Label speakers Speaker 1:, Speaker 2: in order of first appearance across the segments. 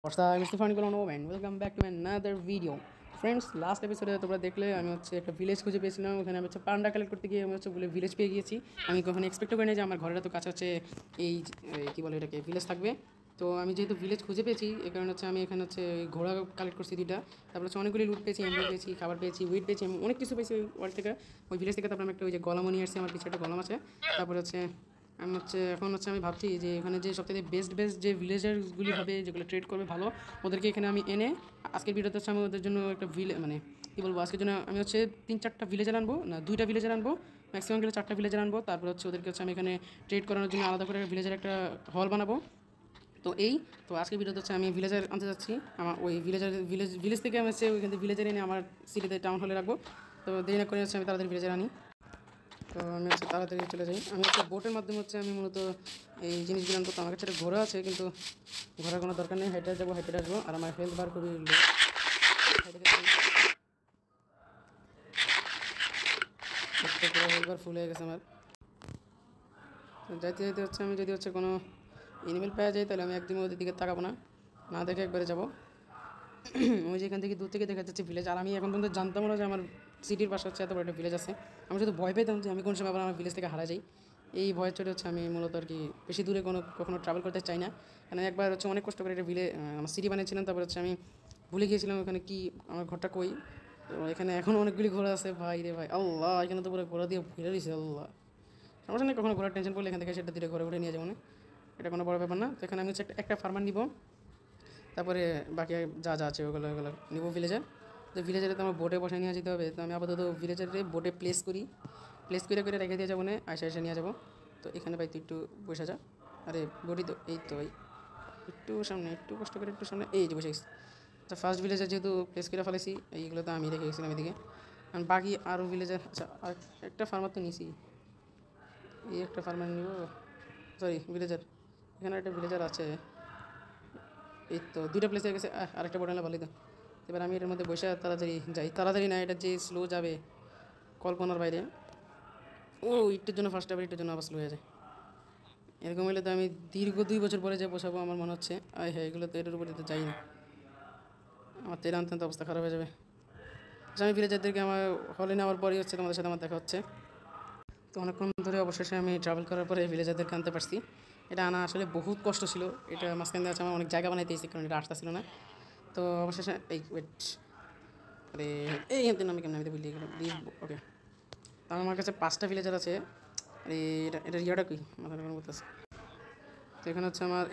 Speaker 1: What's up, Mr. Funny Colonel and welcome back to another video. Friends last এপিসোডে তোমরা দেখলে আমি একটা ভিলেজ খুঁজে পেয়েছিলাম। ওখানে আমি পান্ডা কালেক্ট করতে গিয়ে আমি বলে ভিলেজ পেয়ে গিয়েছি। আমি কখনো এক্সপেক্টও করিনি যে আমার ঘরের তো কাছে এই কী বলে এটাকে ভিলেজ থাকবে। তো আমি যেহেতু ভিলেজ খুঁজে পেয়েছি এই কারণে আমি এখানে ঘোড়া কালেক্ট করছি দুইটা। তারপর অনেকগুলি লুট পেয়েছি, এমবি পেয়েছি, খাবার পেয়েছি, উইট পেয়েছি, আমি অনেক কিছু পেয়েছি ওয়ার্ল্ড থেকে, ওই ভিলেজ থেকে। তারপর আমি একটা ওই যে গলামও নিয়ে আসছি, আমার পিছনে একটা গলাম আছে। তারপরে আমি এখন আমি ভাবছি যে এখানে যে সবথেকে বেস্ট যে ভিলেজারগুলি হবে, যেগুলো ট্রেড করবে ভালো, ওদেরকে এখানে আমি এনে আজকের ভিডিওতে আমি ওদের জন্য একটা মানে কী বলবো, আজকের জন্য আমি 3-4টা ভিলেজার আনবো, না 2টা ভিলেজার আনবো, ম্যাক্সিমাম গেলে 4টা ভিলেজার আনবো। তারপর ওদেরকে আমি এখানে ট্রেড করানোর জন্য আলাদা করে ভিলেজার একটা হল বানাবো। তো আজকের ভিডিওতে আমি ভিলেজার আনতে যাচ্ছি। আমার ওই ভিলেজ থেকে আমি ওইখান থেকে ভিলেজার এনে আমার সিটিতে টাউন হলে রাখবো। তো দেরি না করে আমি তাড়াতাড়ি ভিলেজার আনি। তো আমি তাড়াতাড়ি চলে যাই। আমি বোটের মাধ্যমে আমি মূলত এই জিনিসগুলো আনবো। তো আমার কাছে একটা ঘোড়া আছে, কিন্তু ঘোড়ার কোনো দরকার নেই। হেঁটে যাবো, হেঁটে আসবো। আর আমার হেলথ বার খুবই লো, হেলথ বার ফুল হয়ে গেছে আমার। তো যাইতে যাইতে আমি যদি কোনো এনিমেল পাওয়া যায় তাহলে আমি একদিন ওদের দিকে তাকাবো না, না দেখে একবারে যাবো। ওই যে এখান থেকে দূর থেকে দেখা যাচ্ছে ভিলেজ। আর আমি এখন পর্যন্ত জানতাম না যে আমার সিটির পাশে এত বড় একটা ভিলেজ আছে। আমি শুধু ভয় পেতাম যে আমি কোন সময় আবার আমার ভিলেজ থেকে হারা যাই। এই ভয়ের চোটে আমি মূলত বেশি দূরে কখনো ট্রাভেল করতে চাই না। কারণ একবার অনেক কষ্ট করে একটা আমার সিটি বানিয়েছিলাম। তারপর আমি ভুলে গিয়েছিলাম ওখানে কি আমার ঘরটা কই। তো এখানে এখন অনেকগুলি ঘোড়া আছে, ভাই রে ভাই, আল্লাহ, এখানে তো পুরো ঘোড়া দিয়ে ঘুরে দিয়েছে, আল্লাহ। সমস্যা নেই, কখনো ঘোরার টেনশন করলে এখান থেকে সেটা ধীরে ঘরে উঠে নিয়ে যাবো না, এটা কোনো বড় ব্যাপার না। তো এখানে আমি একটা ফার্মার নিব, তারপরে বাকি যা আছে ওগুলো নিব ভিলেজার। তো ভিলেজারে তো আমার বোটে বসায় নিয়ে যেতে হবে। তো আমি আপাতত ভিলেজারে বোটে প্লেস করে রেখে দিয়ে যাবো না, এসে নিয়ে যাবো। তো এখানে ভাই তুই একটু বসে যা। আরে বডি তো এই তো ভাই, একটু সামনে, একটু কষ্ট করে একটু সামনে, এই যে বসে গেছি। আচ্ছা, ফার্স্ট ভিলেজার যেহেতু প্লেস করে ফেলেছি, এইগুলো তো আমি রেখে গেছিলাম এদিকে। আর বাকি আরও ভিলেজার, আচ্ছা আর একটা ফার্মার তো নিছি, এই একটা ফার্মার নিব, সরি ভিলেজার, এখানে একটা ভিলেজার আছে। এই তো 2টা প্লেস হয়ে গেছে, আরেকটা বোট আনলে ভালোই তো। এবার আমি এটার মধ্যে বসে তাড়াতাড়ি যাই, তাড়াতাড়ি না, এটা যে স্লো যাবে কল্পনার বাইরে। ও একটুর জন্য ফার্স্ট আবার একটুর জন্য আবার স্লো হয়ে যায়। এরকম হলে তো আমি দীর্ঘ 2 বছর পরে যে বসাবো আমার মনে হচ্ছে। হ্যাঁ, এগুলো তো এটার উপরে তো যাই না, আমার তো এর আনতে অবস্থা খারাপ হয়ে যাবে। আচ্ছা, আমি ভিলেজারদেরকে আমার হলে নেওয়ার পরই তোমাদের সাথে আমার দেখা হচ্ছে। তো অনেকক্ষণ ধরে অবশেষে আমি ট্রাভেল করার পরে ভিলেজারদেরকে আনতে পারছি। এটা আনা আসলে বহুত কষ্ট ছিল। এটা মাঝখান দিয়ে আমার অনেক জায়গা বানাইতেছি, কারণ এটা আসতে ছিল না। তো অবশেষে এই ওয়েট, আরে এই আমি কেমন আমি ভুলিয়ে গেলাম। ওকে, তো আমার কাছে 5টা ভিলেজার আছে। আরে এটা ইয়াটা কি মাথার কোনো বলতেছে। তো এখানে আমার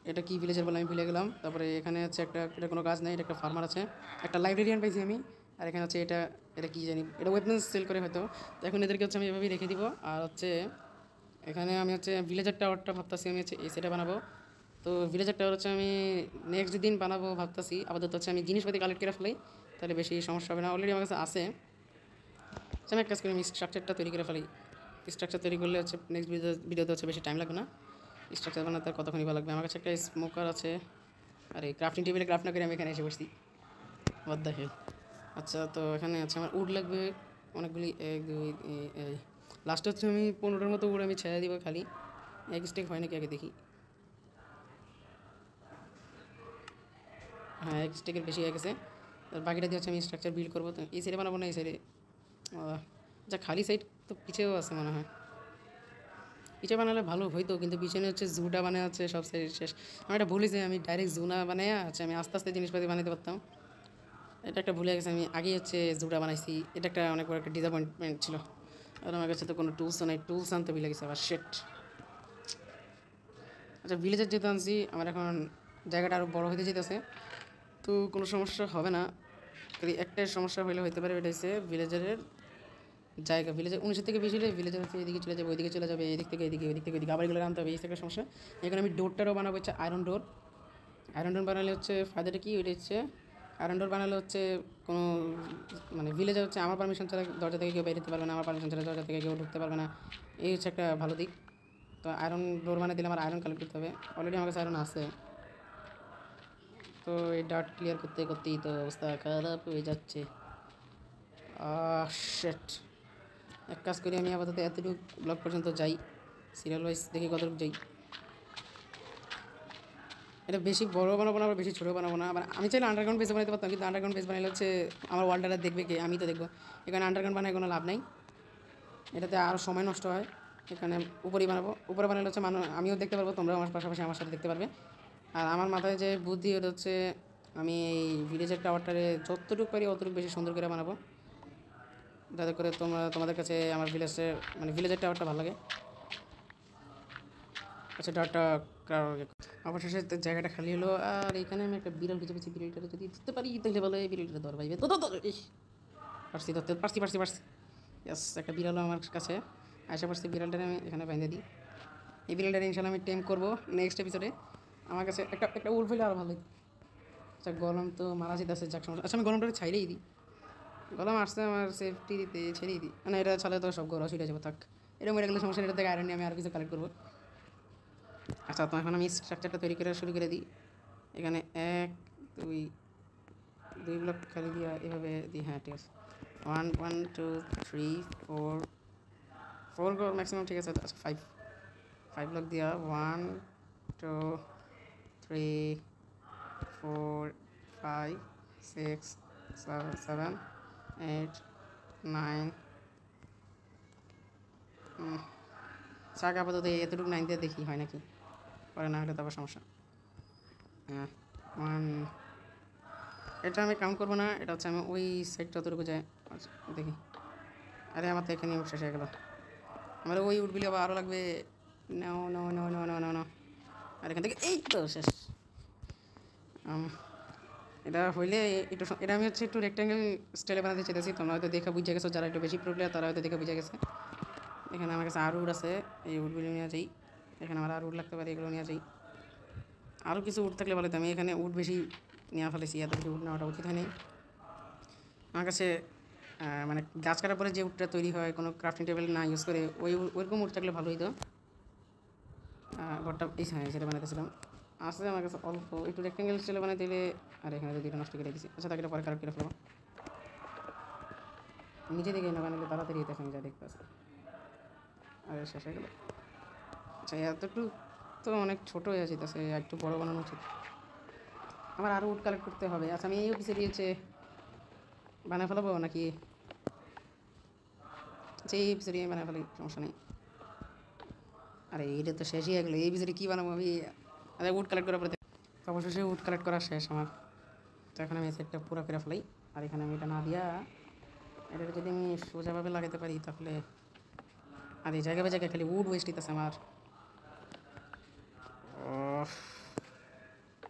Speaker 1: এটা কি ভিলেজার বলে আমি ভুলে গেলাম। তারপরে এখানে এটা কোনো কাজ নেই, এটা একটা ফার্মার আছে, একটা লাইব্রেরিয়ান পাইছি আমি। আর এখানে এটা কি জানি, এটা ওয়েপন্স সেল করে হয়তো। তো এখন এদেরকে আমি এভাবেই রেখে দিব। আর এখানে আমি ভিলেজার টাওয়ারটা ভাবতেছি আমি এই সেটা বানাবো। তো ভিলেজার টাওয়ার আমি নেক্সট দিন বানাবো ভাবতেছি। আপাতত আমি জিনিসপাতি কালেক্ট করে ফেলাই, তাহলে বেশি সমস্যা হবে না। অলরেডি আমার কাছে আছে। আমি এক কাজ করি, আমি স্ট্রাকচারটা তৈরি করে ফেলি। স্ট্রাকচার তৈরি করলে নেক্সট ভিডিওতে বেশি টাইম লাগবে না। স্ট্রাকচার বানাতে আর কতক্ষণই ভালো লাগবে। আমার কাছে একটা স্মোকার আছে। আর এই ক্রাফটিং টেবিলে ক্রাফট না করে আমি এখানে এসে বসছি, বাদ দেখে। আচ্ছা, তো এখানে আমার উড লাগবে অনেকগুলি, 1 2 এই লাস্টে আমি 15টার মতো উড আমি ছেড়ে দিব খালি। এক স্টেক হয় নাকি আগে দেখি। হ্যাঁ, এক স্টেকের বেশি হয়ে গেছে। আর বাকিটা দিয়ে আমি স্ট্রাকচার বিল্ড করবো। তো এই সাইডে বানাবো না এই সাইডে, আচ্ছা খালি সাইড তো পিছেও আছে মনে হয়। পিছে বানালে ভালো হইতো, কিন্তু পিছনে জুটা বানানো আছে সব সাইড শেষ। আমি এটা ভুলেছি, আমি ডাইরেক্ট জু না বানাই আমি আস্তে আস্তে জিনিসপাতি বানাতে পারতাম। এটা একটা ভুলে গেছে, আমি আগে জুটা বানাইছি। এটা একটা অনেক বড় একটা ডিসঅ্যাপয়েন্টমেন্ট ছিল। আর আমার কাছে তো কোনো টুলসও নাই, টুলস আনতে ভুলে গেছে আবার, শেট। আচ্ছা, ভিলেজের যেহেতু আনছি, আমার এখন জায়গাটা আরও বড় হতে যেতেছে, তো কোনো সমস্যা হবে না। একটাই সমস্যা হতে পারে, এটা ভিলেজারের জায়গা। ভিলেজের 19 থেকে বেশি হলে ভিলেজার এদিকে চলে যাবে, ওইদিকে চলে যাবে, এদিক থেকে এদিকে, ওইদিক থেকে ওইদিকে, আবার এগুলো আনতে হবে। এই একটা সমস্যা। এখানে আমি ডোরটারও বানাবো আয়রন ডোর। আয়রন ডোর বানালে ফায়দাটা কি, ওইটা আয়রন ডোর বানালে কোনো মানে ভিলেজে আমার পারমিশন ছাড়া দরজা থেকে কেউ বেরোতে পারবে না, আমার পারমিশন ছাড়া দরজা থেকে কেউ ঢুকতে পারবে না। এই একটা ভালো দিক। তো আয়রন ডোর বানিয়ে দিলে আমার আয়রন কালেক্ট করতে হবে। অলরেডি আমার কাছে আয়রন আছে। তো এই ডার্ট ক্লিয়ার করতে করতেই তো অবস্থা খারাপ হয়ে যাচ্ছে। শেট। এক কাজ করি, আমি আপাতত এতটুকু ব্লক পর্যন্ত যাই, সিরিয়াল ওয়াইজ দেখি কতটুকু যাই। এটা বেশি বড় বানাবো না, আবার বেশি ছোটো বানাবো না। আবার আমি চাইলে আন্ডারগ্রাউন্ড বেস বানাতে পারতাম, কিন্তু আন্ডারগ্রাউন্ড বেস বানাইলে হচ্ছে আমার ওয়ালটা দেখবে কি, আমি তো দেখবো। এখানে আন্ডারগ্রাউন্ড বানায় কোনো লাভ নাই, এটাতে আরও সময় নষ্ট হয়। এখানে উপরেই বানাবো, উপরে বানালে হচ্ছে আমিও দেখতে পারবো, তোমরাও আমার পাশাপাশি আমার সাথে দেখতে পারবে। আর আমার মাথায় যে বুদ্ধি ওটা হচ্ছে আমি এই ভিলেজের টাওয়ারটারে যতটুকু পারি অতটুকু বেশি সুন্দর করে বানাবো, যাতে করে তোমাদের কাছে আমার ভিলেজের টাওয়ারটা ভালো লাগে। আচ্ছা, টাওয়ারটা অবশেষে জায়গাটা খালি হলো। আর এখানে আমি একটা বিড়াল খুঁজে পেয়েছি, বিড়ালটা যদি ধরতে পারি তাহলে বলে বিড়ালটা ধর পাইবে। তো পারছি ধরতে, পারছি। ইয়াস, একটা বিড়ালও আমার কাছে আশা পারছি। বিড়ালটা আমি এখানে বেঁধে দিই। এই বিড়ালটা ইনশাল্লাহ আমি টেম করবো নেক্সট এপিসোডে। আমার কাছে একটা উড় হইলে আরও ভালো। আচ্ছা, গরম তো মারা যেতেছে, যাক সমস্যা। আচ্ছা, আমি গরমটা ছাইড়েই দিই। গরম আসছে আমার সেফটি দিতে, ছেড়েই দিই। মানে এটা ছাড়লে তো সব গরম ছুটে যাবো, থাক। এটা মরে গেলে সমস্যা, এটা থেকে আয়রন নিয়ে আমি আর কিছু কালেক্ট করবো। আচ্ছা, তো এখন আমি স্ট্রাকচারটা তৈরি করে শুরু করে দিই। এখানে 1 2 ব্লক খালি দিয়া এভাবে দিই। হ্যাঁ, ঠিক আছে। 1 1 2 3 4 গো ম্যাক্সিমাম, ঠিক আছে। আচ্ছা, 5 ব্লক দিয়া 1 2 3 4 5 6 7 8 9 চাক আপাতত এতটুকু 9 দিয়ে দেখি হয় নাকি, পরে না হলে তো আবার সমস্যা। হ্যাঁ, 1 এটা আমি কাউন্ট করবো না, এটা হচ্ছে আমি ওই সাইডটা যতটুকু যায় দেখি। আরে আমার তো এখানে উঠ শেষ হয়ে গেল, আমার ওই উঠগুলি আবার আরও লাগবে। নাও নাও নাও নাও নাও নাও নাও, আর এখান থেকে এই তো শেষ। এটা হইলে এটা আমি হচ্ছে একটু রেক্ট্যাঙ্গেল স্টাইলে বানাতে চাইতেছি। তোমরা হয়তো দেখে বুঝে গেছো, যারা একটু বেশি প্রো প্লেয়ার তারা হয়তো দেখে বুঝে গেছে। এখানে আমার কাছে আরও উড আছে, এই উডগুলি নিয়ে যাই। এখানে আমার আর উড লাগতে পারে, এগুলো নিয়ে যাই। আরও কিছু উড থাকলে ভালো হতো, আমি এখানে উড বেশি নেওয়া ফেলেছি, এত বেশি উড নেওয়াটা উচিত হয়নি আমার কাছে। মানে গাছ কাটার পরে যে উডটা তৈরি হয় কোনো ক্রাফটিং টেবিল না ইউজ করে, ওইরকম উড থাকলে ভালো হইতো। ঘরটা সেটা বানাতেছিলাম। আসলে আমার কাছে অল্প একটু রেক্টেঙ্গেল স্টাইলে বানাই দিলে। আর এখানে তো দুটো নষ্ট করে দিয়েছি। আচ্ছা, তাকে পরে কারেক্ট করে ফেলবো। নিজে দিকে না বানালে তাড়াতাড়ি এতে যা দেখতে আসে। আর শেষ হয়ে গেল। আচ্ছা, এতটুকু তো অনেক ছোটো হয়ে যেতেছে, একটু বড়ো বানানো উচিত। আমার আরও উড কালেক্ট করতে হবে। আচ্ছা, আমি এই অফিসে দিয়েছে বানায় ফেলাবো নাকি? আচ্ছা, এই অফিসে দিয়ে বানায় ফেলি, সমস্যা নেই। আরে এইটা তো শেষই হয়ে গেলো, এই অফিসে কী বানাবো আমি? আচ্ছা, উড কালেক্ট করার পরে অবশেষে উড কালেক্ট করা শেষ আমার। তো এখন আমি সেটটা পুরো করে ফেলাই। আর এখানে আমি এটা না দিয়া এটা যদি আমি সোজাভাবে লাগাতে পারি তাহলে। আর এই জায়গায় জায়গায় খালি উড ওয়েস্ট হইতেছে আমার।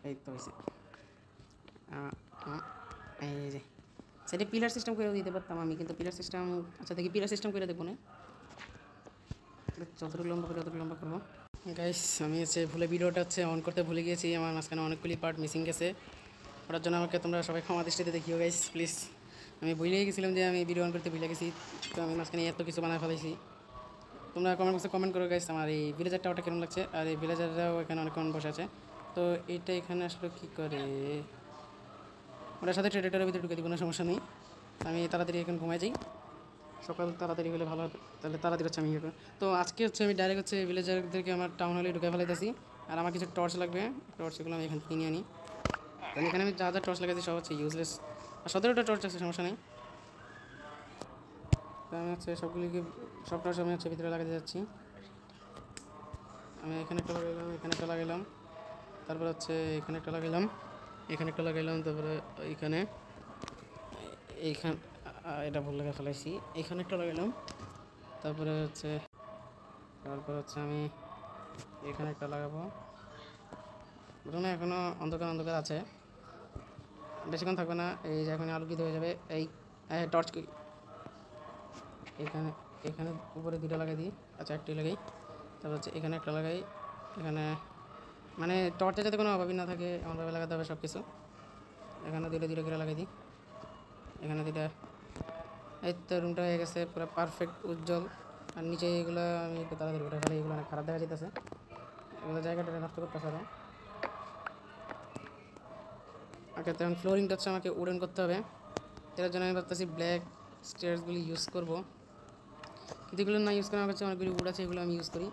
Speaker 1: এই তো হয়েছে। এই যে সেটা পিলার সিস্টেম করে দিতে পারতাম আমি, কিন্তু পিলার সিস্টেম। আচ্ছা, দেখি পিলার সিস্টেম করে দেখবো না, যতটুকু লম্বা করে ততটুকু লম্বা করবো। গাইস, আমি হচ্ছে ভুলে ভিডিওটা হচ্ছে অন করতে ভুলে গিয়েছি। আমার মাঝখানে অনেকগুলি পার্ট মিসিং গেছে, ওটার জন্য আমাকে তোমরা সবাই ক্ষমা দৃষ্টিতে দেখিও গাইস, প্লিজ। আমি ভুলেই গেছিলাম যে আমি ভিডিও অন করতে ভুলে গেছি, তো আমি মাঝখানে এত কিছু বানায় ফেলেছি। তোমরা কমেন্ট বক্সে কমেন্ট করো গাইস আমার এই ভিলেজার টাওয়ারটা কেমন লাগছে। আর এই ভিলেজাররাও এখানে অনেকক্ষণ বসে আছে। তো এইটা এখানে আসলে কী করে? ওটার সাথে ট্রেডারের ভিতরে ঢুকে দিব না, সমস্যা নেই। আমি তাড়াতাড়ি এখন ঘুমাই যাই, সকাল তাড়াতাড়ি হলে ভালো হবে। তাহলে তাড়াতাড়ি হচ্ছে আমি তো আজকে হচ্ছে আমি ডাইরেক্ট হচ্ছে ভিলেজারদেরকে আমার টাউন হলে ঢুকে ফেলাইতেছি। আর আমার কিছু টর্চ লাগবে, টর্চগুলো আমি এখান থেকে নিয়ে আনি। কারণ এখানে আমি যা যা টর্চ লাগাইছি সব হচ্ছে ইউজলেস। আর 17টা টর্চ আছে, সমস্যা নেই। তো আমি হচ্ছে সব টর্চ আমি হচ্ছে ভিতরে লাগাতে যাচ্ছি। আমি এখানে একটা লাগাইলাম, এখানে একটা লাগাইলাম, তারপরে হচ্ছে এখানে একটা লাগাইলাম, এখানে একটা লাগাইলাম, তারপরে এইখানে এটা ভুল লাগা ফেলাইছি, এখানে একটা লাগাইলাম, তারপরে হচ্ছে আমি এখানে একটা লাগাবো। বুঝলো না, এখনও অন্ধকার আছে, বেশিক্ষণ থাকবে না। এই যে এখন আলোকিত হয়ে যাবে। এই টর্চ এখানে উপরে 2টা লাগাই দিই। আচ্ছা, একটি লাগাই, তারপর হচ্ছে এখানে একটা লাগাই। এখানে মানে টর্চে যাতে কোনো অভাবই না থাকে এমনভাবে লাগাতে হবে সব কিছু। এখানে 2টা করে লাগাই দিই, এখানে 2টা। এই তো রুমটা হয়ে গেছে পুরো পারফেক্ট উজ্জ্বল। আর নিচে এগুলো আমি একটু তাড়াতাড়ি উঠে ফেলে, এগুলো অনেক খারাপ দেখা যেতেছে, এগুলো জায়গাটা নষ্ট করতেছে আরও। ওকে, তখন ফ্লোরিংটা হচ্ছে আমাকে উডেন করতে হবে। এটার জন্য আমি ভাবতেছি ব্ল্যাক স্টেয়ার্সগুলি ইউজ করবো, কিন্তু এগুলো না ইউজ করে আমার কাছে অনেকগুলি উড আছে, এগুলো আমি ইউজ করি।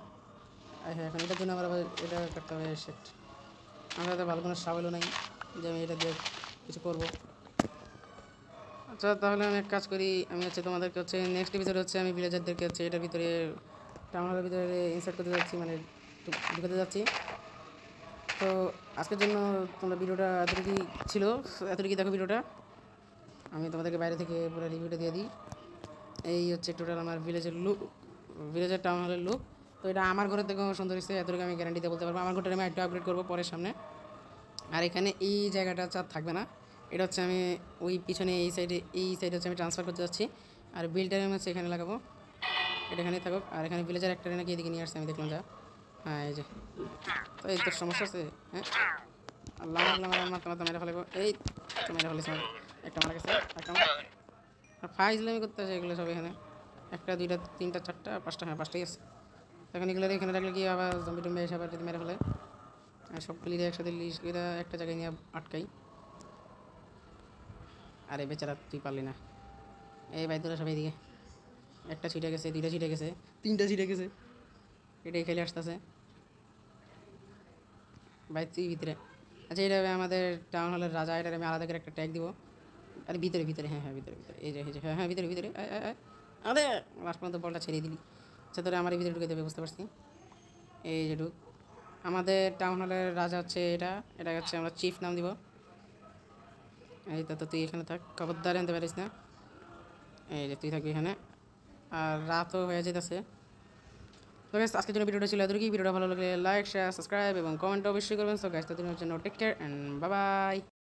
Speaker 1: হ্যাঁ, এখন এটার জন্য আবার এটা করতে হবে। সেট আমার হাতে ভালো কোনো সাবলও নাই যে আমি এটা দিয়ে কিছু করবো। আচ্ছা তাহলে আমি এক কাজ করি, আমি হচ্ছে তোমাদেরকে হচ্ছে নেক্সট এপিসোড হচ্ছে আমি ভিলেজারদেরকে হচ্ছে এটার ভিতরে টাউন হলের ভিতরে ইনসার্ট করতে যাচ্ছি, মানে ঢুকাতে যাচ্ছি। তো আজকের জন্য তোমরা ভিডিওটা এতটুকুই ছিল, এতটুকুই দেখো ভিডিওটা। আমি তোমাদেরকে বাইরে থেকে পুরো রিভিউটা দিয়ে দিই। এই হচ্ছে টোটাল আমার ভিলেজের টাউন হলের লুক। তো এটা আমার ঘরের থেকেও সুন্দর হচ্ছে, এতটুকু আমি গ্যারান্টি দিয়ে বলতে পারবো। আমার ঘরটা আমি একটু আপগ্রেড করবো পরের সামনে। আর এখানে এই জায়গাটা চার থাকবে না, এটা হচ্ছে আমি ওই পিছনে এই সাইডে হচ্ছে আমি ট্রান্সফার করতে যাচ্ছি। আর বিলটারে আমি হচ্ছে এখানে লাগাবো, এটা এখানেই থাকুক। আর এখানে ভিলেজের একটা নাকি এদিকে নিয়ে আসছে, আমি দেখলাম যা। হ্যাঁ এই যে, তো এই তোর সমস্যা আছে। হ্যাঁ আল্লাহ আল্লাহ মারতে মারতে মেরে ফেলাবো। এই তো মেরে ফেলেছি, একটা মারা গেছে, একটা আর ফাইজলামি করতে আছে এগুলো সব এখানে। একটা দুইটা তিনটা চারটা পাঁচটা, হ্যাঁ পাঁচটাই আছে। এখন এগুলো এখানে রাখলে কি আবার জম্বি টম্বি এসে আবার যদি মেরে ফেলে। আর সবগুলি একসাথে লিস্ট করে একটা জায়গায় নিয়ে আটকাই। আরে বেচারা তুই পারলি না। এই ভাই তোরা সবাই দিকে, একটা ছিটে গেছে, দুইটা ছিটে গেছে, তিনটা ছিটে গেছে, এটাই খেলে আসতেছে ভাই তুই ভিতরে। আচ্ছা এটা আমাদের টাউন হলের রাজা, এটার আমি আলাদা করে একটা ট্যাগ দিব। আরে ভিতরে ভিতরে, হ্যাঁ হ্যাঁ ভিতরে ভিতরে, এই যে হ্যাঁ হ্যাঁ ভিতরে ভিতরে। আরে লাস্ট পর্যন্ত বলটা ছেড়ে দিলি। আচ্ছা তোরা আমার এই ভিতরে ঢুকে দেবে, বুঝতে পারছি। এই যে ঢুক, আমাদের টাউন হলের রাজা হচ্ছে এটা, এটা হচ্ছে আমরা চিফ নাম দিব। এই তো তুই এখানে থাক, খবরদার আনতে পারিস না। এই যে তুই থাকবি এখানে। আর রাতও হয়ে যেতেছে। তো গাইস আজকের জন্য ভিডিওটা ছিল এতটুকুই। ভিডিওটা ভালো লাগলে লাইক শেয়ার সাবস্ক্রাইব এবং কমেন্ট অবশ্যই করবেন। সো গাইস ততদিনের জন্য take care and bye by.